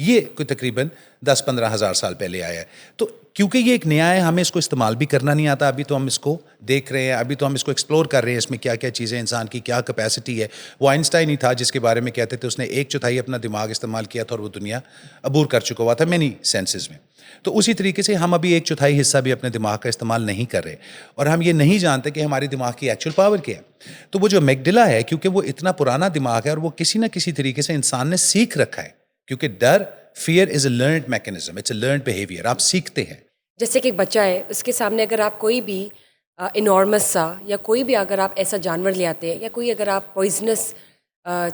یہ کوئی تقریباً 10-15 ہزار سال پہلے آیا ہے. تو کیونکہ یہ ایک نیا ہے, ہمیں اس کو استعمال بھی کرنا نہیں آتا, ابھی تو ہم اس کو دیکھ رہے ہیں, ابھی تو ہم اس کو ایکسپلور کر رہے ہیں, اس میں کیا کیا چیزیں, انسان کی کیا کیپیسٹی ہے. وہ آئنسٹائن ہی تھا جس کے بارے میں کہتے تھے اس نے 1/4 اپنا دماغ استعمال کیا تھا اور وہ دنیا عبور کر چکا ہوا تھا مینی سینسز میں. تو اسی طریقے سے ہم ابھی 1/4 حصہ بھی اپنے دماغ کا استعمال نہیں کر رہے, اور ہم یہ نہیں جانتے کہ ہماری دماغ کی ایکچوئل پاور کیا ہے. تو وہ جو میگڈلا ہے, کیونکہ وہ اتنا پرانا دماغ ہے اور وہ کسی نہ کسی طریقے سے انسان نے سیکھ رکھا ہے, کیونکہ ڈر, fear is a learned mechanism, it's a learned behaviour, آپ سیکھتے ہیں. جیسے کہ ایک بچہ ہے, اس کے سامنے اگر آپ کوئی بھی انارمس سا یا کوئی بھی اگر آپ ایسا جانور لے آتے ہیں یا کوئی اگر آپ پوائزنس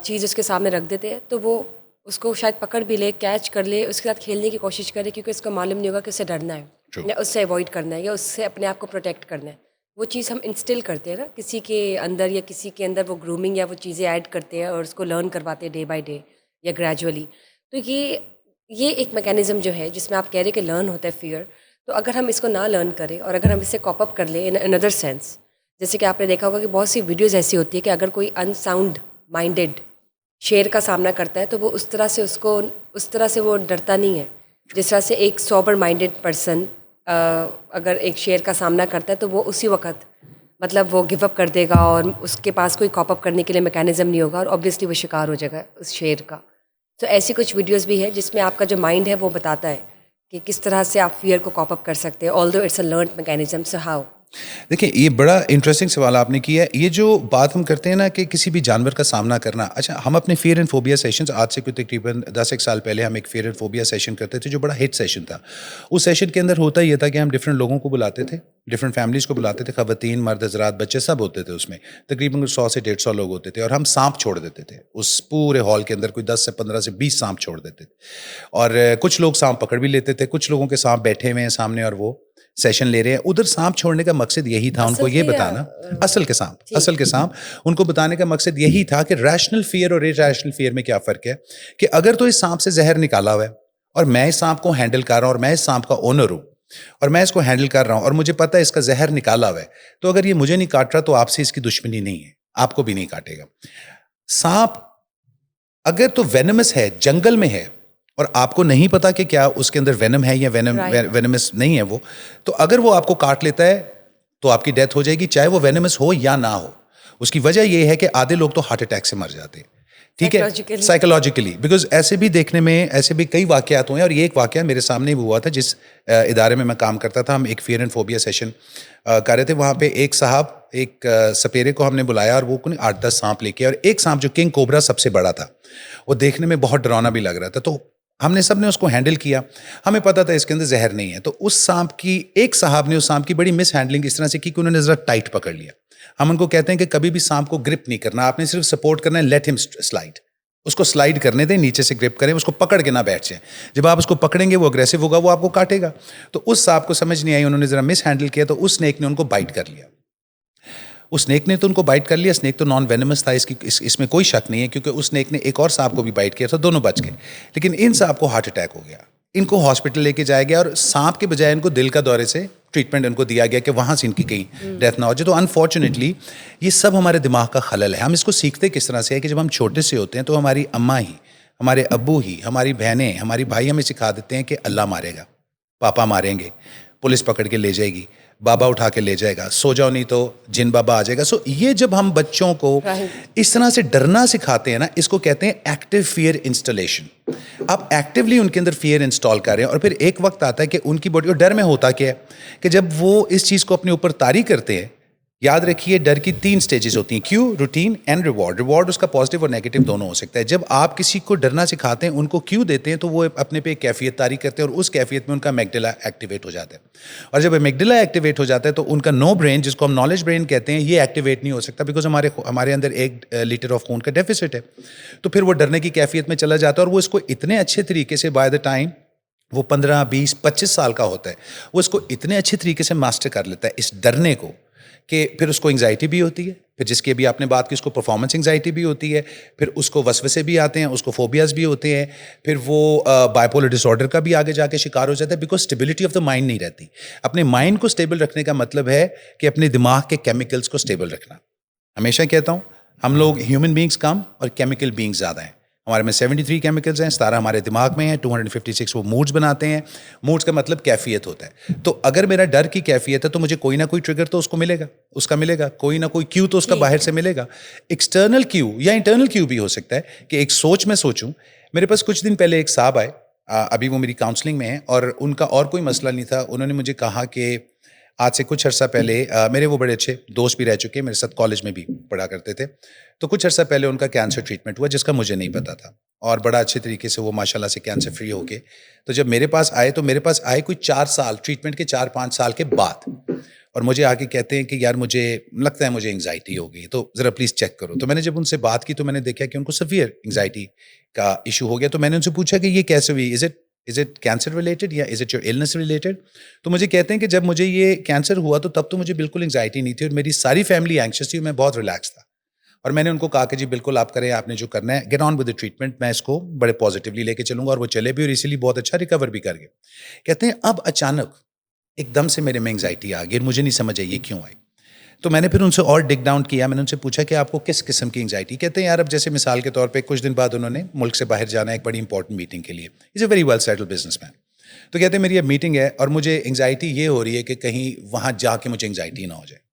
چیز اس کے سامنے رکھ دیتے ہیں تو وہ اس کو شاید پکڑ بھی لے, کیچ کر لے, اس کے ساتھ کھیلنے کی کوشش کرے, کیونکہ اس کو معلوم نہیں ہوگا کہ اسے ڈرنا ہے یا اس سے اوائڈ کرنا ہے یا اس سے اپنے آپ کو پروٹیکٹ کرنا ہے. وہ چیز ہم انسٹل کرتے ہیں نا کسی کے اندر, یا کسی کے اندر وہ گرومنگ یا وہ چیزیں ایڈ کرتے ہیں اور اس کو لرن کرواتے ہیں ڈے بائی ڈے یا گریجولی. تو یہ ایک میکینزم جو ہے جس میں آپ کہہ رہے کہ لرن ہوتا ہے فیئر, تو اگر ہم اس کو نہ لرن کریں اور اگر ہم اسے کاپ اپ کر لیں ان ادر سینس, جیسے کہ آپ نے دیکھا ہوگا کہ بہت سی ویڈیوز ایسی ہوتی ہے کہ اگر کوئی ان ساؤنڈ مائنڈیڈ شیر کا سامنا کرتا ہے تو وہ اس طرح سے وہ ڈرتا نہیں ہے جس طرح سے ایک سوبر مائنڈیڈ پرسن اگر ایک شیر کا سامنا کرتا ہے تو وہ اسی وقت مطلب وہ گو اپ کر دے گا اور اس کے پاس کوئی کاپ اپ کرنے کے لیے میکینزم نہیں ہوگا اور آبویسلی وہ شکار ہو جائے گا اس شیر کا. تو ایسی کچھ ویڈیوز بھی ہے جس میں آپ کا جو مائنڈ ہے وہ بتاتا ہے کہ کس طرح سے آپ فیئر کو کاپ اپ کر سکتے ہیں, although it's a learned mechanism. So how? دیکھیں, یہ بڑا انٹرسٹنگ سوال آپ نے کیا ہے. یہ جو بات ہم کرتے ہیں نا کہ کسی بھی جانور کا سامنا کرنا, اچھا ہم اپنے فیئر اینڈ فوبیا سیشنز آج سے کوئی تقریباً 10 سال پہلے ہم ایک فیئر اینڈ فوبیا سیشن کرتے تھے جو بڑا ہٹ سیشن تھا. اس سیشن کے اندر ہوتا یہ تھا کہ ہم ڈفرینٹ لوگوں کو بلاتے تھے, ڈفرینٹ فیملیز کو بلاتے تھے, خواتین, مرد حضرات, بچے سب ہوتے تھے اس میں, تقریباً 100 سے 150 لوگ ہوتے تھے, اور ہم سانپ چھوڑ دیتے تھے اس پورے ہال کے اندر, کوئی 10 سے 15 سے 20 سانپ چھوڑ دیتے تھے, اور کچھ لوگ سانپ پکڑ بھی لیتے تھے, کچھ لوگوں کے سانپ بیٹھے ہوئے ہیں سامنے اور وہ سیشن لے رہے ہیں. ادھر سانپ چھوڑنے کا مقصد یہی تھا ان کو یہ بتانا, اصل کے سانپ ان کو بتانے کا مقصد یہی تھا کہ ریشنل فیئر اور ارریشنل فیئر میں کیا فرق ہے, کہ اگر تو اس سانپ سے زہر نکالا ہوا ہے اور میں اس سانپ کو ہینڈل کر رہا ہوں اور میں اس سانپ کا اونر ہوں اور میں اس کو ہینڈل کر رہا ہوں اور مجھے پتہ ہے اس کا زہر نکالا ہوا ہے, تو اگر یہ مجھے نہیں کاٹ رہا تو آپ سے اس کی دشمنی نہیں ہے, آپ کو بھی نہیں کاٹے گا. سانپ اگر تو وینمس ہے, جنگل میں ہے, اور آپ کو نہیں پتا کہ کیا اس کے اندر وینم ہے یا وینمس نہیں ہے وہ, تو اگر وہ آپ کو کاٹ لیتا ہے تو آپ کی ڈیتھ ہو جائے گی, چاہے وہ وینمس ہو یا نہ ہو. اس کی وجہ یہ ہے کہ آدھے لوگ تو ہارٹ اٹیک سے مر جاتے ہیں, ٹھیک ہے, سائیکولوجیکلی, بیکاز ایسے بھی دیکھنے میں ایسے بھی کئی واقعات ہوئے ہیں, اور یہ ایک واقعہ میرے سامنے بھی ہوا تھا جس ادارے میں کام کرتا تھا. ہم ایک فیئر اینڈ فوبیا سیشن کر رہے تھے, وہاں پہ ایک صاحب, ایک سپیرے کو ہم نے بلایا اور وہ 8-10 سانپ لے کے, اور ایک سانپ جو کنگ کوبرا سب سے بڑا تھا, وہ دیکھنے میں بہت ڈراؤنا بھی لگ رہا تھا, تو ہم نے سب نے اس کو ہینڈل کیا. ہمیں پتا تھا اس کے اندر زہر نہیں ہے, تو اس سانپ کی, ایک صاحب نے اس سانپ کی بڑی مس ہینڈلنگ اس طرح سے کی کہ انہوں نے ذرا ٹائٹ پکڑ لیا. ہم ان کو کہتے ہیں کہ کبھی بھی سانپ کو گرپ نہیں کرنا, آپ نے صرف سپورٹ کرنا ہے, لیٹ ہم سلائڈ, اس کو سلائڈ کرنے دیں, نیچے سے گرپ کریں, اس کو پکڑ کے نہ بیٹھ جائیں. جب آپ اس کو پکڑیں گے وہ اگریسو ہوگا, وہ آپ کو کاٹے گا. تو اس صاحب کو سمجھ نہیں آئی, انہوں نے ذرا مس ہینڈل کیا, تو اس اسنیک نے ان کو بائٹ کر لیا. اس اسنیک نے تو ان کو بائٹ کر لیا, اسنیک تو نان وینمس تھا, اس میں کوئی شک نہیں ہے, کیونکہ اس اسنیک نے ایک اور سانپ کو بھی بائٹ کیا تھا, دونوں بچ گئے. لیکن ان صاحب کو ہارٹ اٹیک ہو گیا, ان کو ہاسپٹل لے کے جایا گیا, اور سانپ کے بجائے ان کو دل کا دورے سے ٹریٹمنٹ ان کو دیا گیا کہ وہاں سے ان کی کہیں ڈیتھ نہ ہو جائے. تو انفارچونیٹلی یہ سب ہمارے دماغ کا خلل ہے. ہم اس کو سیکھتے کس طرح سے ہے کہ جب ہم چھوٹے سے ہوتے ہیں تو ہماری اماں ہی, ہمارے ابو ہی, ہماری بہنیں, ہماری بھائی ہمیں سکھا دیتے ہیں کہ اللہ مارے گا, پاپا ماریں گے, پولیس پکڑ کے لے جائے گی, بابا اٹھا کے لے جائے گا, سو جاؤ نہیں تو جن بابا آ جائے گا. سو یہ جب ہم بچوں کو اس طرح سے ڈرنا سکھاتے ہیں نا, اس کو کہتے ہیں ایکٹیو فیئر انسٹالیشن. آپ ایکٹیولی ان کے اندر فیئر انسٹال کر رہے ہیں, اور پھر ایک وقت آتا ہے کہ ان کی باڈی, اور ڈر میں ہوتا کیا ہے کہ جب وہ اس چیز کو اپنے اوپر طاری کرتے ہیں, یاد رکھیے ڈر کی 3 سٹیجز ہوتی ہیں, کیو, روٹین اینڈ ریوارڈ. ریوارڈ اس کا پازیٹیو اور نیگیٹو دونوں ہو سکتا ہے. جب آپ کسی کو ڈرنا سکھاتے ہیں, ان کو کیو دیتے ہیں, تو وہ اپنے پہ ایک کیفیت طاری کرتے ہیں, اور اس کیفیت میں ان کا میگڈلا ایکٹیویٹ ہو جاتا ہے. اور جب میگڈلا ایکٹیویٹ ہو جاتا ہے تو ان کا نو برین, جس کو ہم نالج برین کہتے ہیں, یہ ایکٹیویٹ نہیں ہو سکتا, بیکاز ہمارے اندر 1 لیٹر آف خون کا ڈیفیسٹ ہے. تو پھر وہ ڈرنے کی کیفیت میں چلا جاتا ہے, اور وہ اس کو اتنے اچھے طریقے سے بائی دا ٹائم وہ 15, 20, 25 سال کا ہوتا ہے, وہ اس کو اتنے اچھے طریقے سے ماسٹر کر لیتا ہے اس ڈرنے کو, کہ پھر اس کو انگزائٹی بھی ہوتی ہے, پھر جس کی ابھی آپ نے بات کی اس کو پرفارمنس انگزائٹی بھی ہوتی ہے, پھر اس کو وسوسے بھی آتے ہیں, اس کو فوبیاز بھی ہوتے ہیں, پھر وہ بائیپولر ڈس آرڈر کا بھی آگے جا کے شکار ہو جاتا ہے, because stability of the mind نہیں رہتی. اپنے مائنڈ کو اسٹیبل رکھنے کا مطلب ہے کہ اپنے دماغ کے کیمیکلس کو اسٹیبل رکھنا. ہمیشہ کہتا ہوں ہم لوگ ہیومن بینگس کم اور کیمیکل بینگس زیادہ ہیں. ہمارے میں 73 کیمیکلز ہیں, 17 ہمارے دماغ میں ہیں, 256 وہ موڈز بناتے ہیں. موڈز کا مطلب کیفیت ہوتا ہے. تو اگر میرا ڈر کی کیفیت ہے تو مجھے کوئی نہ کوئی ٹریگر تو اس کو ملے گا, اس کا ملے گا, کوئی نہ کوئی کیو تو اس کا باہر سے ملے گا. ایکسٹرنل کیو یا انٹرنل کیو بھی ہو سکتا ہے کہ ایک سوچ میں سوچوں. میرے پاس کچھ دن پہلے ایک صاحب آئے, ابھی وہ میری کاؤنسلنگ میں ہیں, اور ان کا اور کوئی مسئلہ نہیں تھا. انہوں نے مجھے کہا کہ آج سے کچھ عرصہ پہلے میرے وہ بڑے اچھے دوست بھی رہ چکے, میرے ساتھ کالج میں بھی پڑھا کرتے تھے. تو کچھ عرصہ پہلے ان کا کینسر ٹریٹمنٹ ہوا جس کا مجھے نہیں پتا تھا, اور بڑا اچھے طریقے سے وہ ماشاءاللہ سے کینسر فری ہو کے. تو جب میرے پاس آئے تو میرے پاس آئے کوئی 4 سال ٹریٹمنٹ کے 4-5 سال کے بعد, اور مجھے آ کے کہتے ہیں کہ یار مجھے لگتا ہے مجھے انگزائٹی ہو گئی, تو ذرا پلیز چیک کرو. تو میں نے جب ان سے بات کی تو میں نے دیکھا کہ ان کو سیویئر انگزائٹی کا ایشو ہو گیا. تو میں نے ان سے پوچھا کہ یہ کیسے ہوئی, از اٹ کینسر ریلیٹڈ یا is it your illness related. تو مجھے کہتے ہیں کہ جب مجھے یہ کینسر ہوا تو تب تو مجھے بالکل انگزائٹی نہیں تھی, اور میری ساری فیملی اینکشس تھی, اور میں بہت ریلیکس تھا. اور میں نے ان کو کہا کہ جی بالکل آپ کریں, آپ نے جو کرنا ہے, get on with the treatment, میں اس کو بڑے پازیٹیولی لے کے چلوں گا. اور وہ چلے بھی, اور اسی لیے بہت اچھا ریکور بھی کر گئے. کہتے ہیں اب اچانک ایک دم سے میرے میں انگزائٹی آ گئی, مجھے نہیں سمجھ آئی یہ کیوں آئی. تو میں نے پھر ان سے اور ڈگ ڈاؤن کیا, میں نے ان سے پوچھا کہ آپ کو کس قسم کی انگزائٹی. کہتے ہیں یار اب جیسے مثال کے طور پہ کچھ دن بعد انہوں نے ملک سے باہر جانا ہے ایک بڑی امپورٹنٹ میٹنگ کے لیے. Is a very well settled business man. تو کہتے ہیں میری اب میٹنگ ہے اور مجھے انگزائٹی یہ ہو رہی ہے کہ کہیں وہاں جا کے مجھے انگزائٹی نہ ہو جائے.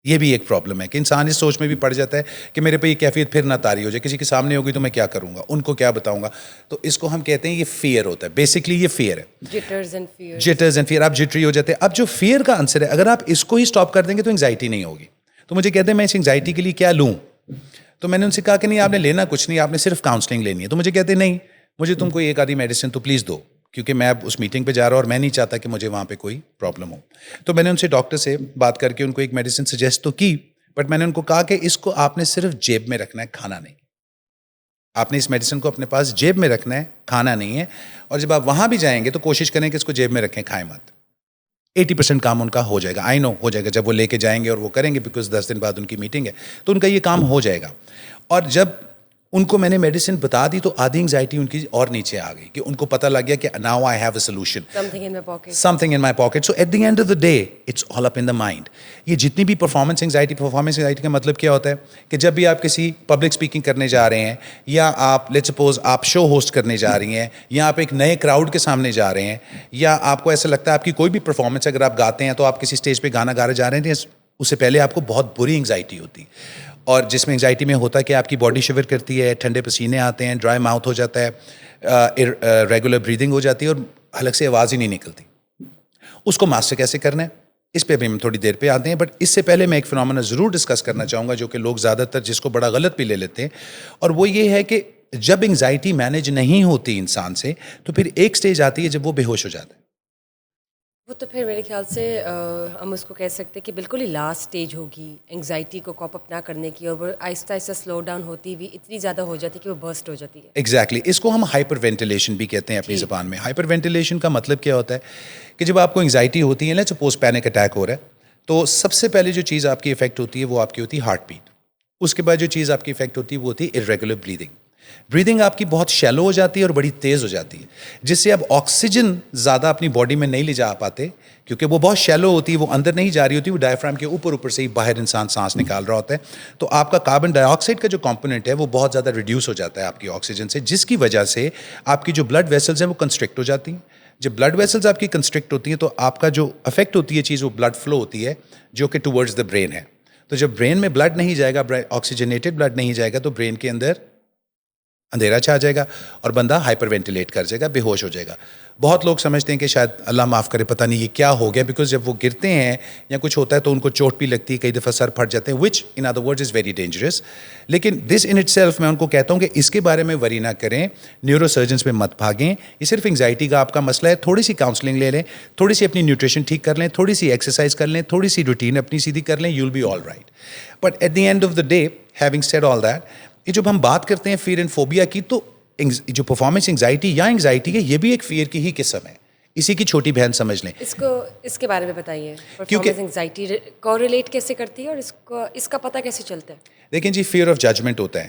یہ بھی ایک پرابلم ہے کہ انسان اس سوچ میں بھی پڑ جاتا ہے کہ میرے پہ یہ کیفیت پھر نہ طاری ہو جائے, کسی کے سامنے ہوگی تو میں کیا کروں گا, ان کو کیا بتاؤں گا. تو اس کو ہم کہتے ہیں یہ فیئر ہوتا ہے, بیسکلی یہ فیئر ہے, جٹرز اینڈ فیئر. آپ جٹری ہو جاتے ہیں. اب جو فیئر کا آنسر ہے, اگر آپ اس کو ہی اسٹاپ کر دیں گے تو انگزائٹی نہیں ہوگی. تو مجھے کہتے ہیں میں اس انگزائٹی کے لیے کیا لوں. تو میں نے ان سے کہا کہ نہیں آپ نے لینا کچھ نہیں, آپ نے صرف کاؤنسلنگ لینی ہے. تو مجھے کہتے ہیں نہیں, مجھے تم کوئی ایک آدھی میڈیسن تو پلیز دو, کیونکہ میں اب اس میٹنگ پہ جا رہا ہوں اور میں نہیں چاہتا کہ مجھے وہاں پہ کوئی پرابلم ہو. تو میں نے ان سے ڈاکٹر سے بات کر کے ان کو ایک میڈیسن سجیسٹ تو کی, بٹ میں نے ان کو کہا کہ اس کو آپ نے صرف جیب میں رکھنا ہے, کھانا نہیں. آپ نے اس میڈیسن کو اپنے پاس جیب میں رکھنا ہے, کھانا نہیں ہے. اور جب آپ وہاں بھی جائیں گے تو کوشش کریں کہ اس کو جیب میں رکھیں, کھائیں مت. 80% کام ان کا ہو جائے گا, آئی نو ہو جائے گا. جب وہ لے کے جائیں گے اور وہ کریں گے, بیکاز 10 دن بعد ان کی میٹنگ ہے, تو ان کا یہ کام ہو جائے گا. اور جب ان کو میں نے میڈیسن بتا دی تو آدھی انگزائٹی ان کی اور نیچے آ گئی, کہ ان کو پتہ لگ گیا کہ now I have a solution, something in my pocket. So at the end of the day it's all up in the mind. یہ جتنی بھی پرفارمنس انگزائٹی کا مطلب کیا ہوتا ہے کہ جب بھی آپ کسی پبلک اسپیکنگ کرنے جا رہے ہیں, یا آپ لیٹس سپوز آپ شو ہوسٹ کرنے جا رہی ہیں, یا آپ ایک نئے کراؤڈ کے سامنے جا رہے ہیں, یا آپ کو ایسا لگتا ہے آپ کی کوئی بھی پرفارمنس اگر آپ گاتے ہیں تو آپ کسی اسٹیج پہ گانا گانے جا رہے ہیں, اس سے پہلے آپ کو بہت بری انگزائٹی ہوتی. اور جس میں انگزائٹی میں ہوتا ہے کہ آپ کی باڈی شیور کرتی ہے, ٹھنڈے پسینے آتے ہیں, ڈرائی ماؤتھ ہو جاتا ہے, ریگولر بریدنگ ہو جاتی ہے, اور حلق سے آواز ہی نہیں نکلتی. اس کو ماسٹر کیسے کرنا ہے اس پہ بھی ہم تھوڑی دیر پہ آتے ہیں. بٹ اس سے پہلے میں ایک فنومینا ضرور ڈسکس کرنا چاہوں گا جو کہ لوگ زیادہ تر جس کو بڑا غلط بھی لے لیتے ہیں, اور وہ یہ ہے کہ جب انگزائٹی مینیج نہیں ہوتی انسان سے تو پھر ایک سٹیج آتی ہے جب وہ بے ہوش ہو جاتا ہے. وہ تو پھر میرے خیال سے ہم اس کو کہہ سکتے ہیں کہ بالکل ہی لاسٹ اسٹیج ہوگی انگزائٹی کو کاپ اپ نہ کرنے کی, اور وہ آہستہ آہستہ سلو ڈاؤن ہوتی ہوئی اتنی زیادہ ہو جاتی ہے کہ وہ برسٹ ہو جاتی ہے. ایگزیکٹلی. اس کو ہم ہائپر وینٹیلیشن بھی کہتے ہیں اپنی زبان میں. ہائپر وینٹیلیشن کا مطلب کیا ہوتا ہے کہ جب آپ کو انگزائٹی ہوتی ہے نا, سپوز پینک اٹیک ہو رہا ہے, تو سب سے پہلے جو چیز آپ کی افیکٹ ہوتی ہے وہ آپ کی ہوتی ہے ہارٹ بیٹ. اس کے بعد جو چیز آپ کی افیکٹ ہوتی ہے وہ ہوتی ہے ارریگولر بریدنگ. بریدنگ آپ کی بہت شیلو ہو جاتی ہے اور بڑی تیز ہو جاتی ہے, جس سے آپ آکسیجن زیادہ اپنی باڈی میں نہیں لے جا پاتے, کیونکہ وہ بہت شیلو ہوتی ہے, وہ اندر نہیں جا رہی ہوتی, وہ ڈائفرام کے اوپر سے ہی باہر انسان سانس نکال رہا ہوتا ہے. تو آپ کا کاربن ڈائی آکسائڈ کا جو کمپوننٹ ہے وہ بہت زیادہ ریڈیوس ہو جاتا ہے آپ کی آکسیجن سے, جس کی وجہ سے آپ کی جو بلڈ ویسلز ہیں وہ کنسٹرکٹ ہو جاتی ہیں. جب بلڈ ویسلز آپ کی کنسٹرکٹ ہوتی ہیں تو آپ کا جو افیکٹ ہوتی ہے چیز وہ بلڈ فلو ہوتی ہے جو کہ ٹورڈز دا برین ہے. تو جب برین میں بلڈ نہیں جائے گا, آکسیجنیٹڈ بلڈ نہیں جائے گا, تو برین کے اندر اندھیرا چھا جائے گا اور بندہ ہائپر وینٹیلیٹ کر جائے گا, بے ہوش ہو جائے گا. بہت لوگ سمجھتے ہیں کہ شاید اللہ معاف کرے پتہ نہیں یہ کیا ہو گیا, بیکاز جب وہ گرتے ہیں یا کچھ ہوتا ہے تو ان کو چوٹ بھی لگتی ہے, کئی دفعہ سر پھٹ جاتے ہیں, which in other words is very dangerous. لیکن دس ان اٹ سیلف میں ان کو کہتا ہوں کہ اس کے بارے میں وری نہ کریں, نیورو سرجنس پہ مت بھاگیں. یہ صرف انگزائٹی کا آپ کا مسئلہ ہے, تھوڑی سی کاؤنسلنگ لے لیں, تھوڑی سی اپنی نیوٹریشن ٹھیک کر لیں, تھوڑی سی ایکسرسائز کر لیں, تھوڑی سی روٹین اپنی سیدھی کر لیں, you will be all right. But at the end of the day, having said all that, یہ جب ہم بات کرتے ہیں فیئر اینڈ فوبیا کی, تو جو پرفارمنس انگزائٹی یا انگزائٹی ہے یہ بھی ایک فیئر کی ہی قسم ہے, اسی کی چھوٹی بہن سمجھ لیں. اس کے بارے میں بتائیے, پرفارمنس انگزائٹی کوریلیٹ کیسے کرتی ہے اور اس کا پتہ کیسے چلتا ہے؟ دیکھیں جی, فیئر آف ججمنٹ ہوتا ہے,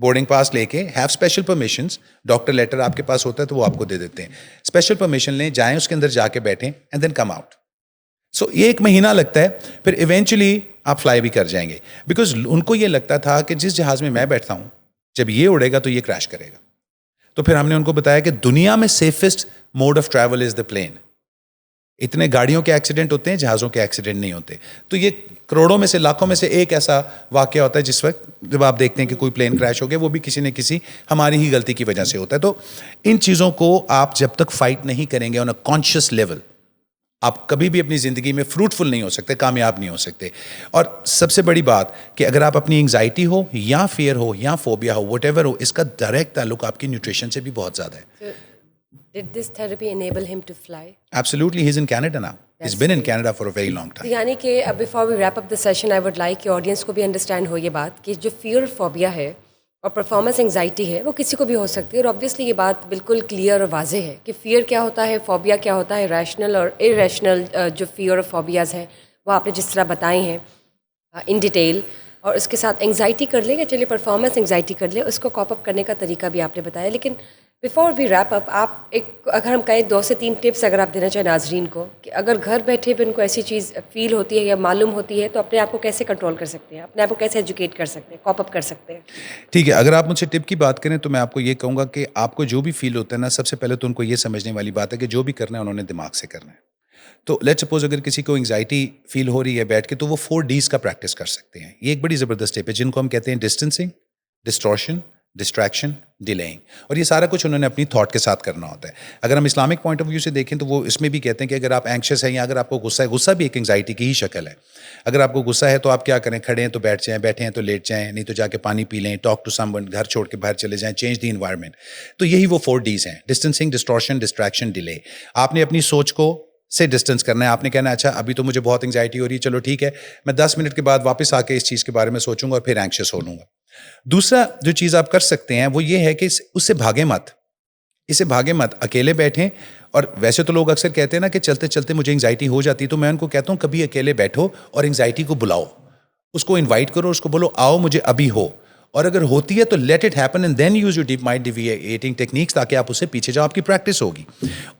بورڈنگ پاس لے کے have special permissions, doctor letter آپ کے پاس ہوتا ہے تو وہ آپ کو دے دیتے ہیں, اسپیشل پرمیشن لیں, جائیں اس کے اندر جا کے بیٹھیں اینڈ دین کم آؤٹ. سو یہ 1 مہینہ لگتا ہے, پھر ایونچولی آپ فلائی بھی کر جائیں گے, بیکاز ان کو یہ لگتا تھا کہ جس جہاز میں بیٹھتا ہوں جب یہ اڑے گا تو یہ کریش کرے گا. تو پھر ہم نے ان کو بتایا کہ دنیا میں safest mode of travel is the plane. اتنے گاڑیوں کے ایکسیڈنٹ ہوتے ہیں, جہازوں کے ایکسیڈنٹ نہیں ہوتے. تو یہ کروڑوں میں سے, لاکھوں میں سے ایک ایسا واقعہ ہوتا ہے جس وقت جب آپ دیکھتے ہیں کہ کوئی پلین کریش ہو گیا, وہ بھی کسی نہ کسی ہماری ہی غلطی کی وجہ سے ہوتا ہے. تو ان چیزوں کو آپ جب تک فائٹ نہیں کریں گے آن اے کانشیس لیول, آپ کبھی بھی اپنی زندگی میں فروٹفل نہیں ہو سکتے, کامیاب نہیں ہو سکتے. اور سب سے بڑی بات کہ اگر آپ اپنی انگزائٹی ہو یا فیئر ہو یا فوبیا ہو, وٹ ایور ہو, اس کا ڈائریکٹ تعلق آپ کی نیوٹریشن سے بھی بہت زیادہ ہے. Did this therapy enable him to fly? Absolutely, he's in Canada now. He's been in Canada for a very long time. یعنی کہ before we wrap up the session, I would like کہ audience کو بھی understand ہو یہ بات کہ جو fair phobia ہے اور پرفارمنس انگزائٹی ہے وہ کسی کو بھی ہو سکتی ہے. اور آبویسلی یہ بات بالکل کلیئر اور واضح ہے کہ فیئر کیا ہوتا ہے, فوبیا کیا ہوتا ہے, ریشنل اور ارریشنل جو فیئر اور فوبیاز ہیں وہ آپ نے جس طرح بتائے ہیں ان ڈیٹیل, اور اس کے ساتھ انگزائٹی کر لیں یا چلیے پرفارمنس انگزائٹی کر لیں, اس کو کاپ اپ کرنے کا طریقہ بھی آپ نے بتایا. لیکن بیفور وی ریپ اپ, آپ ایک اگر ہم کہیں 2 سے 3 ٹپس اگر آپ دینا چاہیں ناظرین کو کہ اگر گھر بیٹھے بھی ان کو ایسی چیز فیل ہوتی ہے یا معلوم ہوتی ہے تو اپنے آپ کو کیسے کنٹرول کر سکتے ہیں, اپنے آپ کو کیسے ایجوکیٹ کر سکتے ہیں, کاپ اپ کر سکتے ہیں. ٹھیک ہے, اگر آپ مجھ سے ٹپ کی بات کریں تو میں آپ کو یہ کہوں گا کہ آپ کو جو بھی فیل ہوتا ہے نا, سب سے پہلے تو ان کو یہ سمجھنے والی بات ہے کہ جو بھی کرنا ہے انہوں نے دماغ سے کرنا ہے. تو لیٹ سپوز اگر کسی کو انگزائٹی فیل ہو رہی ہے بیٹھ کے, تو وہ 4 Ds کا پریکٹس کر سکتے ہیں. یہ ایک بڑی زبردست ٹپ ہے جن کو ہم کہتے ہیں ڈسٹینسنگ, ڈسٹورشن, ڈسٹریکشن, ڈیلیئنگ. اور یہ سارا کچھ انہوں نے اپنی تھاٹ کے ساتھ کرنا ہوتا ہے. اگر ہم اسلامک پوائنٹ آف ویو سے دیکھیں تو وہ اس میں بھی کہتے ہیں کہ اگر آپ اینکشس ہیں یا اگر آپ کو غصہ ہے, غصہ بھی ایک انگزائٹی کی ہی شکل ہے. اگر آپ کو غصہ ہے تو آپ کیا کریں, کھڑے ہیں تو بیٹھ جائیں, بیٹھے ہیں تو لیٹ جائیں, نہیں تو جا کے پانی پی لیں, ٹاک ٹو سم ون, گھر چھوڑ کے باہر چلے جائیں, چینج دی انوائرمنٹ. تو یہی وہ 4 Ds ہیں, ڈسٹینسنگ, ڈسٹورشن, ڈسٹریکشن, ڈیلے. آپ نے اپنی سوچ کو سے ڈسٹینس کرنا ہے. آپ نے کہنا ہے اچھا ابھی تو مجھے بہت انگزائٹی ہو رہی ہے, چلو ٹھیک ہے, میں 10 منٹ کے بعد واپس آ کے اس چیز کے بارے میں سوچوں گا اور پھر اینکشس ہو لوں گا. دوسرا جو چیز آپ کر سکتے ہیں وہ یہ ہے کہ اس سے بھاگیں مت, اسے بھاگیں مت, اکیلے بیٹھیں. اور ویسے تو لوگ اکثر کہتے ہیں نا کہ چلتے چلتے مجھے انگزائٹی ہو جاتی ہے, تو میں ان کو کہتا ہوں کبھی اکیلے بیٹھو اور انگزائٹی کو بلاؤ, اس کو انوائٹ کرو, اس کو بولو آؤ مجھے ابھی ہو. اور اگر ہوتی ہے تو let it happen and then use your deep mind deviating techniques, تاکہ آپ اس سے پیچھے جاؤ, آپ کی پریکٹس ہوگی.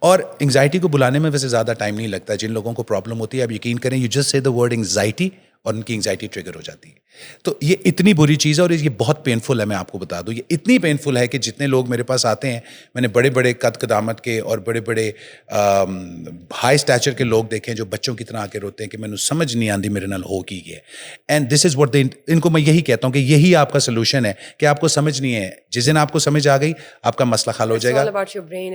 اور انگزائٹی کو بلانے میں ویسے زیادہ ٹائم نہیں لگتا. جن لوگوں کو پرابلم ہوتی ہے آپ یقین کریں, you just say the word anxiety اور ان کی انگزائٹی ٹریگر ہو جاتی ہے. تو یہ اتنی بری چیز ہے اور یہ بہت پینفل ہے. میں آپ کو بتا دوں یہ اتنی پینفل ہے کہ جتنے لوگ میرے پاس آتے ہیں, میں نے بڑے بڑے قد قدامت کے اور بڑے بڑے ہائی اسٹیچر کے لوگ دیکھے ہیں جو بچوں کی طرح آ کے روتے ہیں کہ میں نے سمجھ نہیں آتی میرے نال ہو کی ہے. And this is what in کو میں یہی کہتا ہوں کہ یہی آپ کا سولوشن ہے کہ آپ کو سمجھ نہیں ہے. جس دن آپ کو سمجھ آ گئی آپ کا مسئلہ حل ہو جائے گا.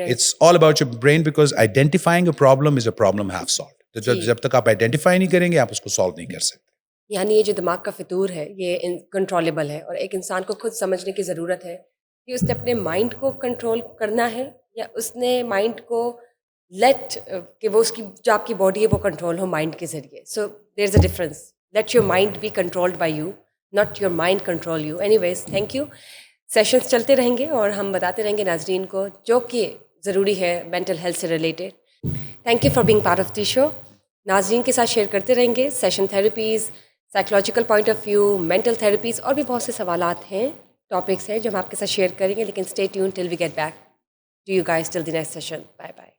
It's all about your brain, because identifying a problem is a problem half solved. تو جب تک آپ آئیڈینٹیفائی نہیں کریں گے آپ اس کو سالو نہیں کر سکتے. یعنی یہ جو دماغ کا فطور ہے یہ کنٹرولبل ہے, اور ایک انسان کو خود سمجھنے کی ضرورت ہے کہ اس نے اپنے مائنڈ کو کنٹرول کرنا ہے یا اس نے مائنڈ کو لیٹ کہ وہ اس کی جو آپ کی باڈی ہے وہ کنٹرول ہو مائنڈ کے ذریعے. So there is a difference. Let your mind be controlled by you, not your mind control you. Anyways thank you. Sessions چلتے رہیں گے اور ہم بتاتے رہیں گے ناظرین کو جو کہ ضروری ہے مینٹل ہیلتھ سے related. Thank you for being part of the show. ناظرین کے ساتھ شیئر کرتے رہیں گے session therapies, psychological point of view, mental therapies, اور بھی بہت سے سوالات ہیں, ٹاپکس ہیں جو ہم آپ کے ساتھ شیئر کریں گے. لیکن stay tuned till we get back to you guys till the next session. Bye bye.